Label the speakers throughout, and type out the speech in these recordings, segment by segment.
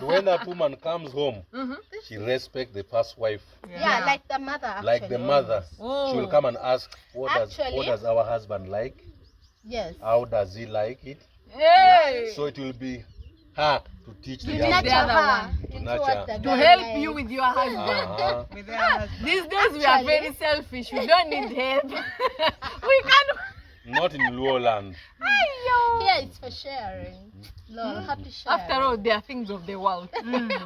Speaker 1: But when that woman comes home, she respects the first wife.
Speaker 2: Yeah, like the mother actually.
Speaker 1: Like the mother.
Speaker 2: Oh.
Speaker 1: She will come and ask, what does our husband like?
Speaker 2: Yes.
Speaker 1: How does he like it?
Speaker 2: Hey.
Speaker 1: So it will be her to teach the
Speaker 2: other one.
Speaker 3: To help you with your husband. With their husband. These days we are very selfish. We don't need help. We can't.
Speaker 1: Not in Luo land.
Speaker 2: Here it's for sharing. Lord, happy sharing.
Speaker 3: After all, they are things of the world.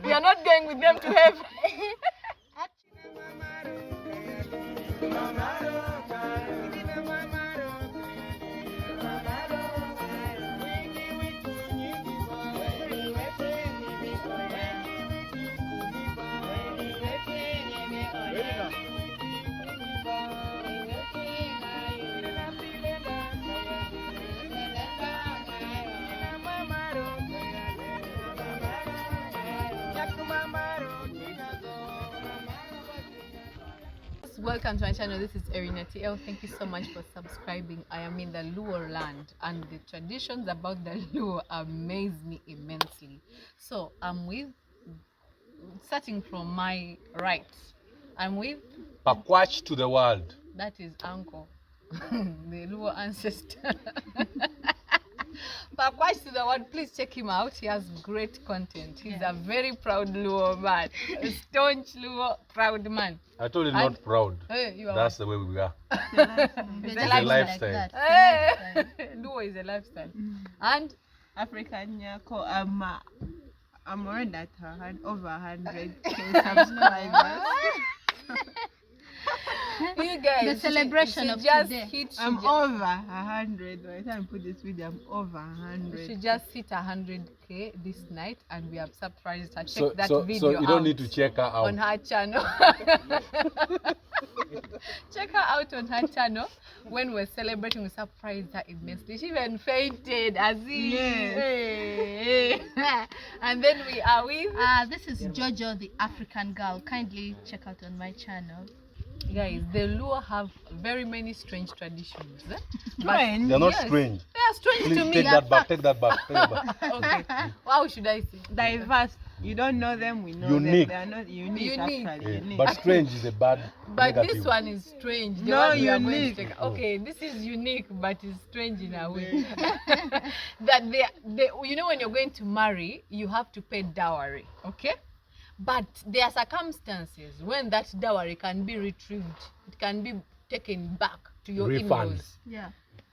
Speaker 3: We are not going with them to heaven. Welcome to my channel. This is Erina TL. Thank you so much for subscribing. I am in the Luo land and the traditions about the Luo amaze me immensely. So I'm with, starting from my right, I'm with
Speaker 1: Pakwach to the world.
Speaker 3: That is uncle, the Luo ancestor. Pakwach to the world, please check him out. He has great content. He's a very proud Luo man, a staunch Luo proud man.
Speaker 1: I told you not proud.
Speaker 3: Hey,
Speaker 1: that's the way we are.
Speaker 3: It's a
Speaker 1: lifestyle.
Speaker 3: Luo is a lifestyle. And
Speaker 4: African Nyako, I'm already at over 100K subscribers.
Speaker 3: You guys,
Speaker 2: the celebration of
Speaker 3: just
Speaker 2: today.
Speaker 4: I'm over 100. By the time I put this video, I'm over 100.
Speaker 3: She just hit 100K this night, and we have surprised her.
Speaker 1: So,
Speaker 3: check that
Speaker 1: so,
Speaker 3: video
Speaker 1: so you don't need to check her out
Speaker 3: on her channel. Check her out on her channel. When we're celebrating, we surprised her immensely. She even fainted as if.
Speaker 4: Yes.
Speaker 3: And then we are with.
Speaker 2: This is Jojo, the African girl. Kindly check out on my channel.
Speaker 3: Guys, the Luo have very many strange traditions.
Speaker 4: Strange?
Speaker 1: They're not strange.
Speaker 3: They are strange
Speaker 1: Please
Speaker 3: to me.
Speaker 1: take that back. Take that back. Take that back.
Speaker 3: Okay. How should I say?
Speaker 4: Diverse. You don't know them, we know
Speaker 1: Unique.
Speaker 4: them. They are not unique. Actually.
Speaker 1: Yeah.
Speaker 4: Unique.
Speaker 1: But strange is a bad
Speaker 3: But
Speaker 1: negative.
Speaker 3: this one is strange. The
Speaker 4: No,
Speaker 3: one we are going to
Speaker 4: unique.
Speaker 3: take. Okay, this is unique, but it's strange in a way. That they, you know, when you're going to marry, you have to pay dowry. Okay. But there are circumstances when that dowry can be retrieved. It can be taken back to your in-laws.
Speaker 2: Yeah.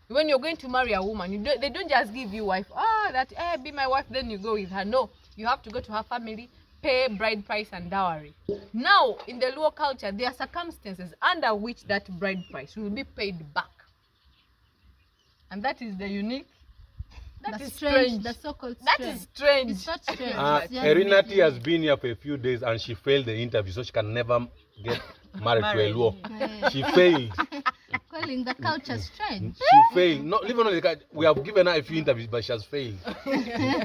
Speaker 3: When you're going to marry a woman, they don't just give you wife. Be my wife, then you go with her. No, you have to go to her family, pay bride price and dowry. Now, in the Luo culture, there are circumstances under which that bride price will be paid back. And that is the unique. That is strange.
Speaker 2: The so-called
Speaker 3: That
Speaker 2: strange.
Speaker 3: is strange.
Speaker 2: It's not strange.
Speaker 1: Erina T has been here for a few days and she failed the interview, so she can never get married to a Luo.
Speaker 2: Yeah.
Speaker 1: She failed.
Speaker 2: Calling the culture strange.
Speaker 1: She failed. Not even only the we have given her a few interviews, but she has failed. She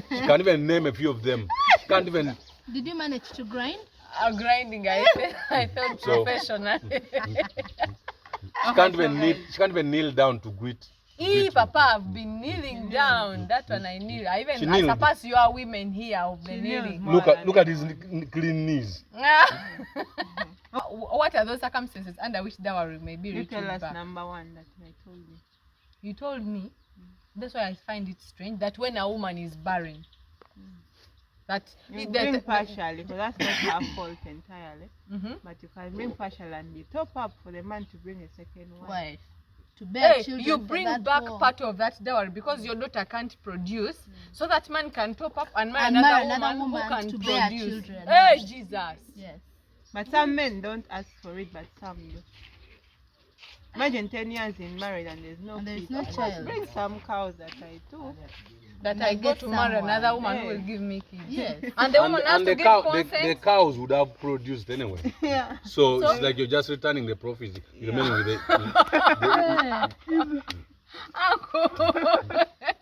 Speaker 1: can't even name a few of them. She can't even.
Speaker 2: Did you manage to grind?
Speaker 3: Grinding, I felt
Speaker 1: So-
Speaker 3: professional.
Speaker 1: She can't even kneel down to greet.
Speaker 3: Papa, I've been kneeling down. That one I kneel. I
Speaker 1: kneeled.
Speaker 3: surpass your women here of the
Speaker 4: She
Speaker 3: kneeling.
Speaker 4: kneels.
Speaker 1: Look at his clean knees.
Speaker 3: What are those circumstances under which dowry may be
Speaker 4: You tell
Speaker 3: retrieved
Speaker 4: us
Speaker 3: back?
Speaker 4: number one that I told you.
Speaker 3: You told me. That's why I find it strange that when a woman is barren, that
Speaker 4: You bring partially, because that's not her fault entirely. But you can bring partial and you top up for the man to bring a second wife.
Speaker 2: Wife. To bear
Speaker 3: Hey,
Speaker 2: children
Speaker 3: you
Speaker 2: for
Speaker 3: bring
Speaker 2: that
Speaker 3: back
Speaker 2: war.
Speaker 3: part of that dowry because your daughter can't produce, so that man can top up and marry
Speaker 2: And
Speaker 3: another
Speaker 2: marry another
Speaker 3: woman who
Speaker 2: woman
Speaker 3: can
Speaker 2: to bear
Speaker 3: produce.
Speaker 2: children.
Speaker 3: Hey, Jesus!
Speaker 2: Yes.
Speaker 4: But some men don't ask for it, but some do. Imagine 10 years in marriage and there's no
Speaker 2: And there's
Speaker 4: kids.
Speaker 2: no
Speaker 4: I must
Speaker 2: child.
Speaker 4: bring some cows that I do.
Speaker 3: That
Speaker 2: And
Speaker 3: I
Speaker 2: I
Speaker 3: go
Speaker 2: get
Speaker 3: to marry
Speaker 2: someone.
Speaker 3: another woman who
Speaker 4: Hey.
Speaker 3: will give me kids.
Speaker 2: Yes.
Speaker 3: And the woman has to
Speaker 1: the
Speaker 3: give consent.
Speaker 1: the cows would have produced anyway.
Speaker 4: Yeah.
Speaker 1: So
Speaker 3: So-
Speaker 1: it's like you're just returning the profits. You're remaining with it.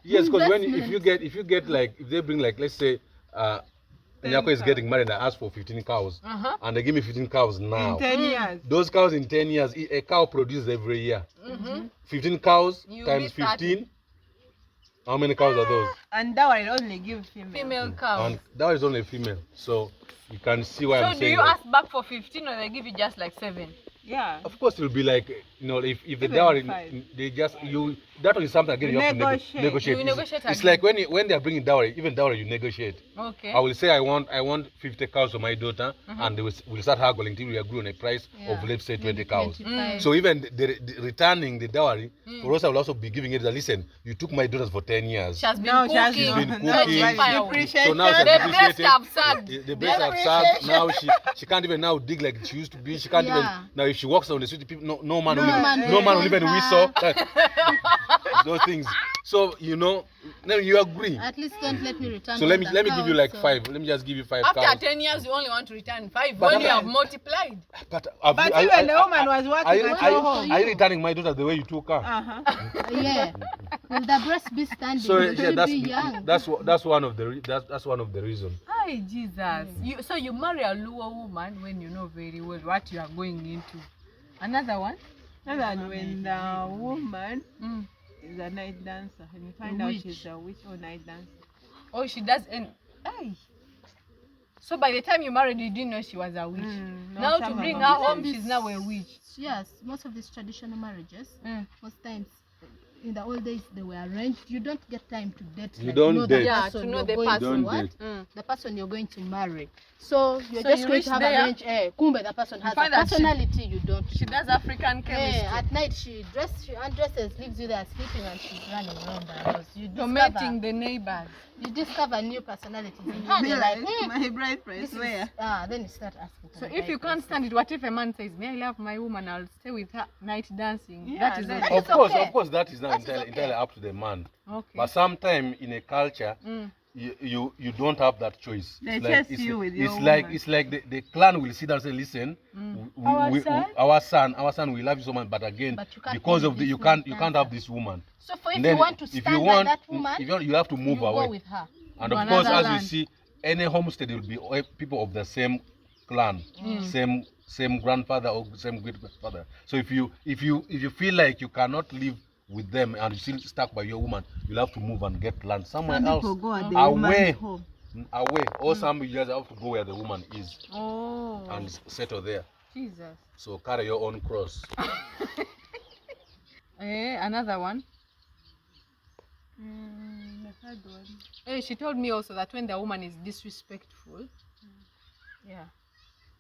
Speaker 1: Yes, because if you get like, if they bring like, let's say Nyako is getting married, I ask for 15 cows and they give me 15 cows now.
Speaker 4: In 10 years.
Speaker 1: Those cows in 10 years, a cow produces every year. 15 cows
Speaker 3: You
Speaker 1: times
Speaker 3: be 30.
Speaker 1: 15 How many cows are those?
Speaker 4: And dowry only give female.
Speaker 3: Female cows.
Speaker 1: And that is only female. So you can see why I'm
Speaker 3: So do
Speaker 1: saying
Speaker 3: you
Speaker 1: that.
Speaker 3: ask back for 15 or they give you just like 7?
Speaker 4: Yeah.
Speaker 1: Of course, it will be like, you know, if the
Speaker 4: Even
Speaker 1: dowry,
Speaker 4: 5.
Speaker 1: they just, you, that is something again you have to
Speaker 4: Negotiate.
Speaker 1: negotiate.
Speaker 3: You negotiate
Speaker 1: It's
Speaker 3: again.
Speaker 1: like when they are bringing dowry, even dowry, you negotiate.
Speaker 3: Okay.
Speaker 1: I will say I want 50 cows for my daughter, and they will start haggling till we agree on a price of, let's say, 20 cows.
Speaker 2: 25.
Speaker 1: So even the returning the dowry, for us I will also be giving it. Listen, you took my daughters for 10 years.
Speaker 3: She has been
Speaker 4: Now she has
Speaker 3: cooking.
Speaker 1: been
Speaker 4: now
Speaker 1: cooking.
Speaker 4: she
Speaker 3: Firewood.
Speaker 4: appreciate
Speaker 1: So now she
Speaker 3: The
Speaker 1: has
Speaker 3: breast
Speaker 1: appreciated.
Speaker 3: have sagged.
Speaker 1: The breast have sagged. Now she can't even now dig like she used to be. She can't
Speaker 2: Yeah.
Speaker 1: even now if she walks on the street, people no man
Speaker 4: No
Speaker 1: will
Speaker 4: man
Speaker 1: even, no man will even
Speaker 2: will
Speaker 1: whistle. Those things. So you know, then you agree.
Speaker 2: At least don't let me return.
Speaker 1: So
Speaker 2: all
Speaker 1: let me
Speaker 2: the
Speaker 1: give you
Speaker 2: cows,
Speaker 1: like
Speaker 2: so-
Speaker 1: 5. Let me just give you 5
Speaker 3: After
Speaker 1: cows.
Speaker 3: 10 years, you only want to return 5
Speaker 1: But
Speaker 3: when you
Speaker 1: after-
Speaker 3: have multiplied.
Speaker 1: But
Speaker 4: even the woman was working at your home.
Speaker 1: Are you returning my daughter the way you took her?
Speaker 2: Yeah. Will the breast be standing?
Speaker 1: So
Speaker 2: Will
Speaker 1: yeah,
Speaker 2: she be young?
Speaker 1: that's one of the that's one of the reasons.
Speaker 3: Hi, Jesus. So you marry a Luo woman when you know very well what you are going into. Another one?
Speaker 4: And then when the woman
Speaker 3: Mm.
Speaker 4: is a night dancer, and you find out she's a witch or night dancer.
Speaker 3: Oh, she does. And hey. So by the time you married, you didn't know she was a witch.
Speaker 4: No,
Speaker 3: Now to
Speaker 4: some
Speaker 3: bring
Speaker 4: of
Speaker 3: her
Speaker 4: them
Speaker 3: home,
Speaker 2: this-
Speaker 3: she's now a witch.
Speaker 2: Yes, most of these traditional marriages,
Speaker 3: Mm.
Speaker 2: most times in the old days they were arranged. You don't get time to date.
Speaker 1: You
Speaker 2: like,
Speaker 1: don't
Speaker 2: know
Speaker 1: date.
Speaker 2: The
Speaker 3: Yeah,
Speaker 2: person
Speaker 3: to know
Speaker 2: you're
Speaker 3: the
Speaker 2: going
Speaker 3: person.
Speaker 2: to
Speaker 1: Don't
Speaker 2: what?
Speaker 1: date.
Speaker 3: Mm.
Speaker 2: The person you're going to marry. So you're
Speaker 3: So
Speaker 2: just
Speaker 3: you
Speaker 2: going
Speaker 3: reach
Speaker 2: to have
Speaker 3: there,
Speaker 2: arranged. Kumbe the person has a
Speaker 3: find that she-
Speaker 2: personality you don't.
Speaker 3: She does African chemistry.
Speaker 2: At night she undresses, leaves you there sleeping, and she's running around the house.
Speaker 3: Tormenting the neighbors.
Speaker 2: You discover new personalities in her.
Speaker 4: Be
Speaker 2: and you're like,
Speaker 4: like, my bride price,
Speaker 2: this is,
Speaker 4: where?
Speaker 2: then you start asking. for
Speaker 3: So
Speaker 2: the
Speaker 3: if you
Speaker 2: right
Speaker 3: can't
Speaker 2: person.
Speaker 3: stand it, what if a man says, "May I love my woman? I'll stay with her night dancing."
Speaker 4: Yeah,
Speaker 3: That is
Speaker 4: then-
Speaker 3: okay.
Speaker 1: Of course,
Speaker 2: okay.
Speaker 1: of course, that is not
Speaker 2: That is
Speaker 1: entirely,
Speaker 2: okay.
Speaker 1: entirely up to the man.
Speaker 3: Okay.
Speaker 1: But sometimes in a culture,
Speaker 3: Mm.
Speaker 1: you don't have that choice.
Speaker 4: They
Speaker 1: It's
Speaker 4: test
Speaker 1: it's,
Speaker 4: you with
Speaker 1: it's
Speaker 4: your
Speaker 1: like
Speaker 4: woman.
Speaker 1: it's like the clan will sit down and say, listen, our son, we love you so much, but again,
Speaker 2: But you can't
Speaker 1: because
Speaker 2: have
Speaker 1: of the
Speaker 2: this
Speaker 1: you
Speaker 2: woman
Speaker 1: can't have this woman.
Speaker 2: So for if
Speaker 1: And
Speaker 2: you
Speaker 1: then
Speaker 2: want to
Speaker 1: if
Speaker 2: stand
Speaker 1: you want,
Speaker 2: by that woman,
Speaker 1: if you have to move
Speaker 2: you
Speaker 1: away.
Speaker 2: go with her.
Speaker 1: And
Speaker 3: to
Speaker 1: of course,
Speaker 3: another
Speaker 1: as
Speaker 3: land.
Speaker 1: you see, any homestead will be people of the same clan, same grandfather or same great grandfather. So if you feel like you cannot live with them and you still stuck by your woman, you'll have to move and get land somewhere
Speaker 4: Some
Speaker 1: else,
Speaker 4: people go at the
Speaker 1: away,
Speaker 4: woman's home.
Speaker 1: away. Or some you just have to go where the woman is
Speaker 3: Oh,
Speaker 1: and settle there.
Speaker 3: Jesus.
Speaker 1: So carry your own cross.
Speaker 3: Another one.
Speaker 4: The third one.
Speaker 3: Hey, she told me also that when the woman is disrespectful, yeah.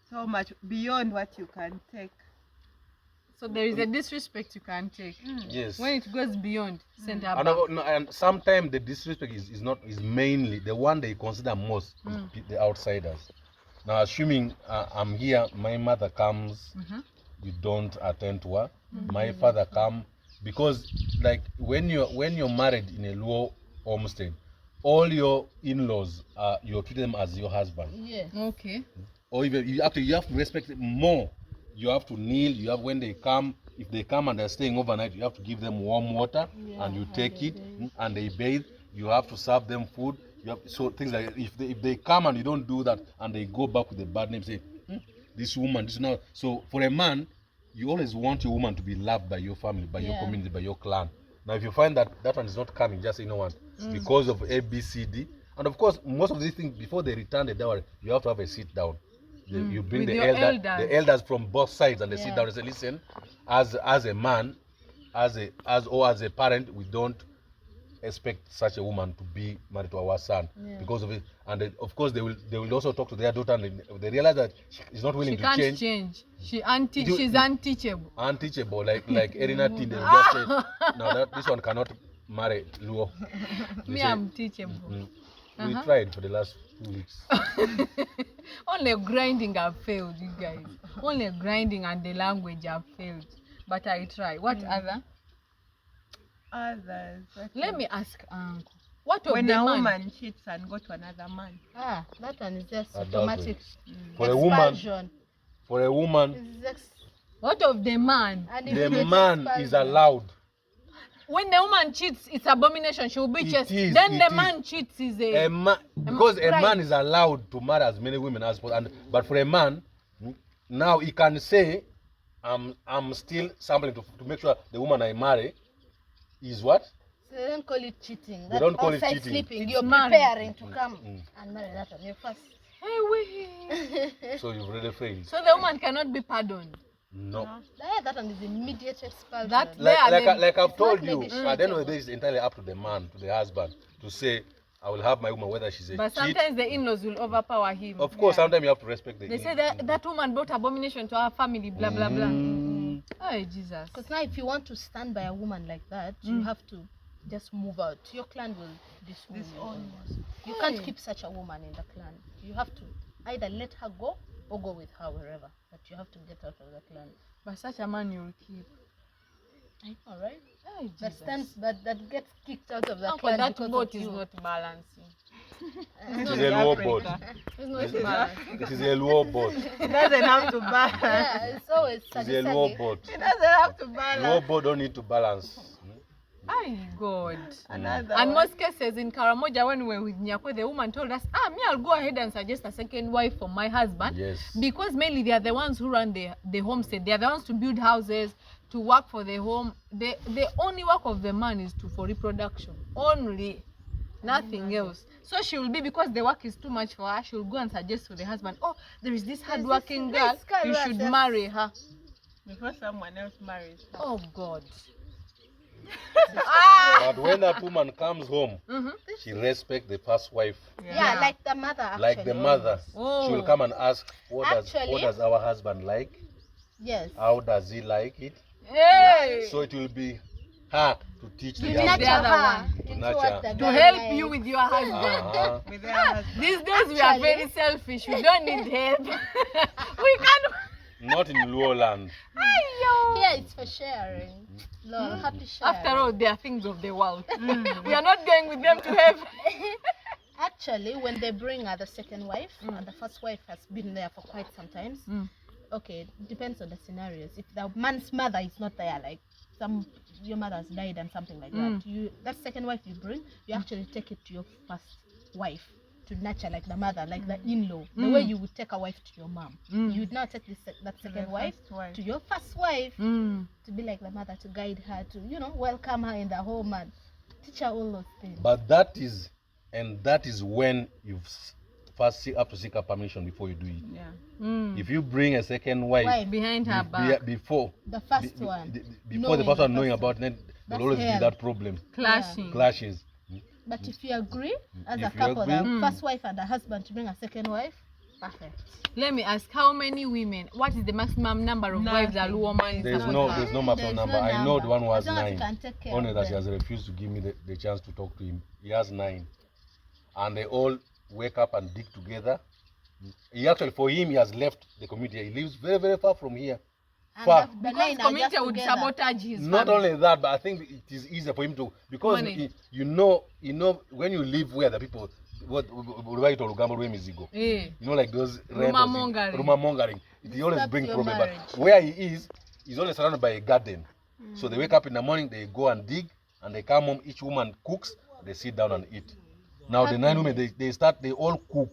Speaker 4: So much beyond what you can take.
Speaker 3: So there is a disrespect you can take.
Speaker 1: Yes.
Speaker 3: When it goes beyond, send her
Speaker 1: And,
Speaker 3: back.
Speaker 1: and sometimes the disrespect is mainly the one they consider most is the outsiders. Now, assuming I'm here, my mother comes, you don't attend to her. My father come, because like when you're married in a Luo homestead, all your in-laws you treat them as your husband.
Speaker 2: Yeah.
Speaker 3: Okay.
Speaker 1: Or even you have to respect them more. You have to kneel. You have, when they come, if they come and they're staying overnight, you have to give them warm water, and you take it and they bathe. You have to serve them food. You have, so things like if they come and you don't do that and they go back with a bad name, say this woman, this now. So for a man, you always want your woman to be loved by your family, by your community, by your clan. Now if you find that that one is not coming, just say, you know what, because of A, B, C, D, and of course most of these things before they return the dowry, you have to have a sit down. You bring
Speaker 3: With
Speaker 1: the
Speaker 3: your
Speaker 1: the elders from both sides, and they sit down and say, listen, as a man, as a parent, we don't expect such a woman to be married to our son because of it. And they, of course they will also talk to their daughter, and they realize that she's not willing
Speaker 3: She
Speaker 1: to
Speaker 3: can't
Speaker 1: change.
Speaker 3: She's unteachable.
Speaker 1: Unteachable, like Erina Tin, they will just say, no, this one cannot marry Luo. They
Speaker 3: Me,
Speaker 1: say,
Speaker 3: I'm teachable.
Speaker 1: We tried for the last 2 weeks.
Speaker 3: Only grinding have failed, you guys. Only grinding and the language have failed. But I try. What other?
Speaker 4: Others.
Speaker 3: Let me ask Uncle. What of
Speaker 4: When
Speaker 3: the
Speaker 4: a
Speaker 3: man?
Speaker 4: woman cheats and go to another man.
Speaker 2: That one is just
Speaker 1: Adultery.
Speaker 2: automatic.
Speaker 1: For a woman,
Speaker 2: Expulsion.
Speaker 1: for a woman,
Speaker 2: It's ex-
Speaker 3: What of the man?
Speaker 2: and
Speaker 1: the
Speaker 2: immediate
Speaker 1: man is
Speaker 2: expulsion.
Speaker 1: allowed.
Speaker 3: When the woman cheats, it's abomination. She will be
Speaker 1: It
Speaker 3: chased.
Speaker 1: is,
Speaker 3: Then
Speaker 1: it
Speaker 3: the
Speaker 1: is.
Speaker 3: man cheats is a
Speaker 1: Because a
Speaker 3: right.
Speaker 1: man is allowed to marry as many women as possible, but for a man, now he can say, I'm still sampling to make sure the woman I marry is what?
Speaker 2: So they don't call it cheating.
Speaker 1: They
Speaker 2: That's
Speaker 1: don't call it
Speaker 2: outside
Speaker 1: cheating.
Speaker 2: sleeping.
Speaker 3: It's
Speaker 2: You're
Speaker 3: marriage.
Speaker 2: preparing to come and marry that one. You're first.
Speaker 3: Hey, wait.
Speaker 1: So you've really failed.
Speaker 3: So the woman cannot be pardoned.
Speaker 1: No.
Speaker 2: Yeah, that one is immediate expulsion.
Speaker 3: That-
Speaker 1: Like I've told
Speaker 2: not
Speaker 1: you,
Speaker 2: negotiable.
Speaker 1: at the end of the day, it's entirely up to the man, to the husband, to say, I will have my woman, whether she's a
Speaker 3: But
Speaker 1: cheat.
Speaker 3: sometimes the in-laws will overpower him.
Speaker 1: Of course, sometimes you have to respect the
Speaker 3: They say that woman brought abomination to our family, blah, blah, blah. Oh, Jesus.
Speaker 2: Because now, if you want to stand by a woman like that, you have to just move out. Your clan will disown you. You can't keep such a woman in the clan. You have to either let her go or go with her wherever. But you have to get out of the clan.
Speaker 3: But such a man you'll keep.
Speaker 2: I know, right?
Speaker 3: Oh, Jesus.
Speaker 2: That stands, that gets kicked out of the
Speaker 3: Uncle,
Speaker 2: clan
Speaker 3: that
Speaker 2: because
Speaker 3: boat
Speaker 2: of
Speaker 3: is
Speaker 2: you.
Speaker 3: not balancing.
Speaker 1: It is a low boat.
Speaker 3: It's not balancing.
Speaker 1: It is a low boat.
Speaker 4: It doesn't have to balance.
Speaker 2: Yeah, it's always
Speaker 1: It is a low
Speaker 2: saggy.
Speaker 1: boat.
Speaker 4: It doesn't have to balance.
Speaker 1: Low boat don't need to balance.
Speaker 3: My God.
Speaker 4: Another
Speaker 3: And
Speaker 4: one.
Speaker 3: most cases in Karamoja, when we were with Nyakwe, the woman told us, me, I'll go ahead and suggest a second wife for my husband.
Speaker 1: Yes.
Speaker 3: Because mainly they are the ones who run the homestead. They are the ones to build houses, to work for the home. The only work of the man is for reproduction. Only. Nothing else. So she will be, because the work is too much for her, she will go and suggest to the husband, there is this hardworking girl,
Speaker 2: nice girl
Speaker 3: you
Speaker 2: that
Speaker 3: should
Speaker 2: just-
Speaker 3: marry her.
Speaker 4: Before someone else marries her.
Speaker 3: Oh, God.
Speaker 1: But when that woman comes home,
Speaker 3: Mm-hmm.
Speaker 1: she respects the first wife.
Speaker 2: Yeah, like the mother actually.
Speaker 1: Like the mother.
Speaker 3: Oh.
Speaker 1: She will come and ask, what
Speaker 2: Actually-
Speaker 1: does our husband like?
Speaker 2: Yes.
Speaker 1: How does he like it?
Speaker 3: Hey!
Speaker 1: So it will be her to teach the
Speaker 2: You
Speaker 1: young
Speaker 2: nurture
Speaker 3: the other
Speaker 2: her
Speaker 3: one.
Speaker 2: into
Speaker 1: nurture.
Speaker 2: what the
Speaker 3: To
Speaker 2: guy
Speaker 3: help
Speaker 2: likes.
Speaker 3: you with your husband.
Speaker 1: Uh-huh.
Speaker 4: With their husband.
Speaker 3: These days we are
Speaker 2: Actually-
Speaker 3: very selfish. We don't need help. We can't.
Speaker 1: Not in Luo land.
Speaker 2: Here it's for sharing. Lord, happy sharing.
Speaker 3: After all, they are things of the world. We are not going with them to heaven.
Speaker 2: Actually, when they bring the second wife, and the first wife has been there for quite some time, okay, it depends on the scenarios. If the man's mother is not there, like your mother has died and something like that second wife you bring, you actually take it to your first wife to nurture, like the mother, like the in-law, the way you would take a wife to your mom. You would now take that second wife
Speaker 4: first wife.
Speaker 2: to your first wife to be like the mother, to guide her, to welcome her in the home and teach her all those things.
Speaker 1: But that is when you first have to seek her permission before you do it.
Speaker 4: Yeah.
Speaker 1: If you bring a second wife
Speaker 2: Wife.
Speaker 3: Behind her back.
Speaker 1: before
Speaker 2: The first one.
Speaker 1: before the
Speaker 2: Knowing
Speaker 1: person
Speaker 2: the
Speaker 1: knowing
Speaker 2: person.
Speaker 1: about it, then
Speaker 2: That's
Speaker 1: there'll always be
Speaker 2: hell.
Speaker 1: that problem,
Speaker 3: Clashing.
Speaker 1: clashes.
Speaker 2: But if you agree, as
Speaker 1: If
Speaker 2: a
Speaker 1: you
Speaker 2: couple,
Speaker 1: agree-
Speaker 2: the first wife and the husband to bring a second wife, perfect.
Speaker 3: Let me ask, how many women? What is the maximum number of wives a Luo man is
Speaker 1: There's
Speaker 3: supposed
Speaker 1: no
Speaker 3: to have?
Speaker 1: there's no maximum number. I know the one who has
Speaker 2: As long as you
Speaker 1: 9.
Speaker 2: can take care
Speaker 1: Only
Speaker 2: of
Speaker 1: that she
Speaker 2: them.
Speaker 1: has refused to give me the chance to talk to him. He has 9, and they all wake up and dig together. He actually, for him, he has left the community. He lives very, very far from here.
Speaker 2: And
Speaker 1: Far.
Speaker 2: the
Speaker 3: Because
Speaker 2: nine are
Speaker 3: community
Speaker 2: just
Speaker 3: would
Speaker 2: together.
Speaker 3: sabotage his
Speaker 1: Not
Speaker 3: family.
Speaker 1: only that, but I think it is easier for him to, because
Speaker 3: Money.
Speaker 1: you know when you live where the people what
Speaker 3: Eh.
Speaker 1: like those
Speaker 3: Rumor mongering.
Speaker 1: rumor mongering. It always
Speaker 2: Disrupt
Speaker 1: brings
Speaker 2: your
Speaker 1: problem.
Speaker 2: marriage.
Speaker 1: But where he is, he's always surrounded by a garden. So they wake up in the morning, they go and dig, and they come home. Each woman cooks. They sit down and eat. Now the 9 women, they all cook,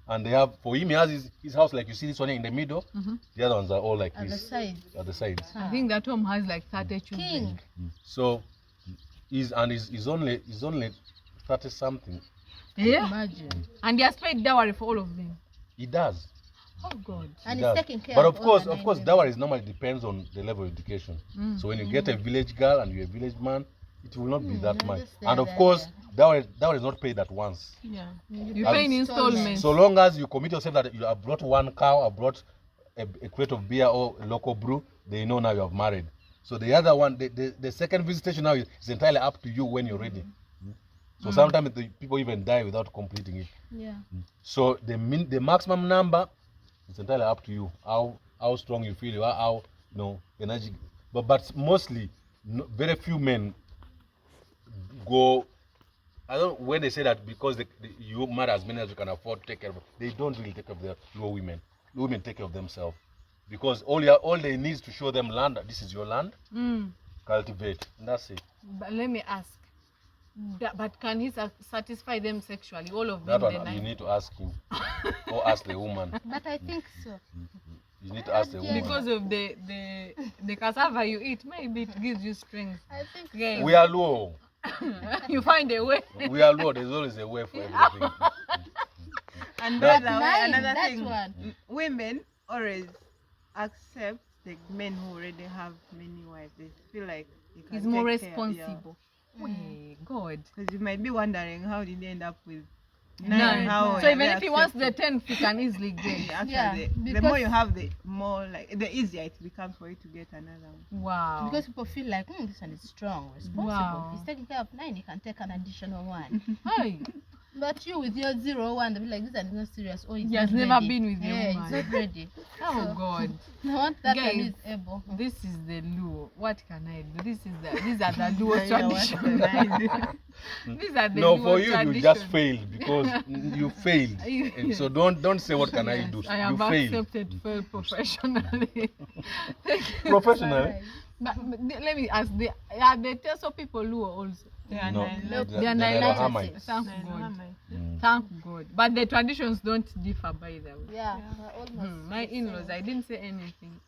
Speaker 1: and they have, for him, he has his house like you see this one in the middle. The other ones are all like
Speaker 2: At the
Speaker 1: this
Speaker 2: sides.
Speaker 1: at the sides.
Speaker 3: I think that home has like 30 children.
Speaker 2: King.
Speaker 1: So he's only 30 something.
Speaker 3: Yeah.
Speaker 2: Imagine.
Speaker 3: And he has paid dowry for all of them.
Speaker 1: He does.
Speaker 3: Oh God.
Speaker 2: And
Speaker 1: He
Speaker 2: he's
Speaker 1: does.
Speaker 2: taking care
Speaker 1: But
Speaker 2: of
Speaker 1: of
Speaker 2: all
Speaker 1: course,
Speaker 2: the 9 women.
Speaker 1: dowry normally depends on the level of education. So when you get a village girl and you're a village man, it will not be that
Speaker 2: you're
Speaker 1: much.
Speaker 2: just there,
Speaker 1: And of
Speaker 2: there,
Speaker 1: course, dowry is not paid at once.
Speaker 4: Yeah.
Speaker 3: You pay in installments.
Speaker 1: So long as you commit yourself that you have brought 1 cow, have brought a crate of beer or a local brew, they know now you have married. So the other one, the second visitation now is entirely up to you when you're ready. So sometimes the people even die without completing it.
Speaker 2: Yeah.
Speaker 1: So the maximum number is entirely up to you. How strong you feel, how energy. But mostly, very few men go. I don't when they say that because you marry as many as you can afford to take care of. They don't really take care of their Luo women. Luo women take care of themselves because all they need is to show them land. This is your land. Cultivate. And that's it.
Speaker 3: But let me ask. But can he satisfy them sexually? All of
Speaker 1: That
Speaker 3: them?
Speaker 1: one
Speaker 3: the
Speaker 1: you
Speaker 3: 9?
Speaker 1: need to ask him or ask the woman.
Speaker 2: But I think so.
Speaker 1: You need to ask the woman.
Speaker 3: Because of the cassava you eat, maybe it gives you strength.
Speaker 2: I think
Speaker 3: Yeah.
Speaker 1: We are Luo.
Speaker 3: You find a way.
Speaker 1: We are Luo. There's always a way for everything.
Speaker 4: And
Speaker 1: That-
Speaker 4: another
Speaker 2: That's
Speaker 4: thing,
Speaker 2: one.
Speaker 4: women always accept the men who already have many wives. They feel like you can
Speaker 3: He's more
Speaker 4: take care,
Speaker 3: responsible. Hey, God.
Speaker 4: Because you might be wondering how did they end up with
Speaker 3: None.
Speaker 4: How
Speaker 3: So even
Speaker 4: they
Speaker 3: if he wants the
Speaker 4: accept
Speaker 3: 10th, he can easily get.
Speaker 4: it. Actually,
Speaker 2: Yeah,
Speaker 4: the more
Speaker 2: because-
Speaker 4: you have, the more like the easier it becomes for you to get another one.
Speaker 3: Wow.
Speaker 2: Because people feel like, this one is strong, responsible.
Speaker 3: Wow.
Speaker 2: He's taking care of 9, he can take an additional 1.
Speaker 3: Hey.
Speaker 2: But you with your 0-1, they'll be like, this one is not serious. Oh, he's
Speaker 3: He has
Speaker 2: not
Speaker 3: never
Speaker 2: ready.
Speaker 3: been with a
Speaker 2: Yeah,
Speaker 3: woman.
Speaker 2: he's not ready.
Speaker 3: Oh,
Speaker 2: So,
Speaker 3: God.
Speaker 2: I want that
Speaker 3: Guys,
Speaker 2: one who is able.
Speaker 3: This is the Luo. What can I do? These are the Luo
Speaker 4: You know what
Speaker 3: traditions.
Speaker 4: I
Speaker 3: These are the
Speaker 1: No,
Speaker 3: Luo
Speaker 1: for you, you just
Speaker 3: traditions.
Speaker 1: failed because you failed. And so don't say what can I do.
Speaker 3: I
Speaker 1: You
Speaker 3: have
Speaker 1: failed.
Speaker 3: accepted fail professionally. Thank you.
Speaker 1: Professionally.
Speaker 3: But let me ask, they Teso people Luo also.
Speaker 4: Yeah,
Speaker 1: No.
Speaker 4: nine-
Speaker 3: They are
Speaker 1: They are
Speaker 3: nine
Speaker 1: Hamites.
Speaker 3: Thank
Speaker 4: nine-
Speaker 3: God.
Speaker 4: nine.
Speaker 3: Thank God. But the traditions don't differ, by the way.
Speaker 2: Yeah, we're almost
Speaker 3: My
Speaker 2: the
Speaker 3: in-laws,
Speaker 2: same.
Speaker 3: I didn't say anything.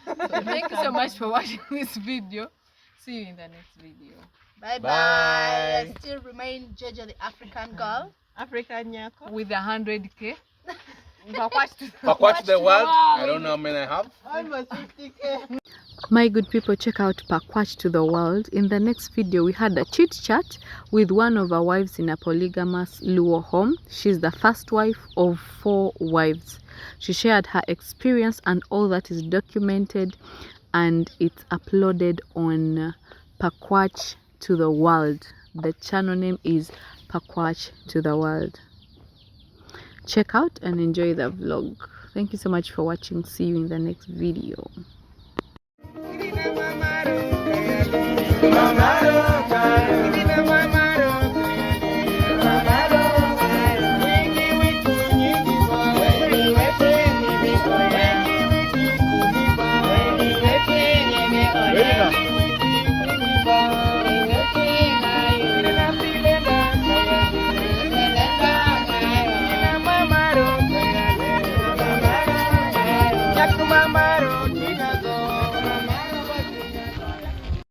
Speaker 3: So thank you so much for watching this video. See you in the next video.
Speaker 2: Bye bye.
Speaker 1: Bye.
Speaker 2: I still remain Jojo the African girl.
Speaker 4: African Nyako.
Speaker 3: With 100K.
Speaker 1: Watch the world. I don't know how many I have.
Speaker 4: Almost 50K.
Speaker 3: My good people, check out Pakwach to the World. In the next video, we had a chit chat with one of our wives in a polygamous Luo home. She's the first wife of 4 wives. She shared her experience and all that is documented, and it's uploaded on Pakwach to the World. The channel name is Pakwach to the World. Check out and enjoy the vlog. Thank you so much for watching. See you in the next video.
Speaker 4: Mamaro,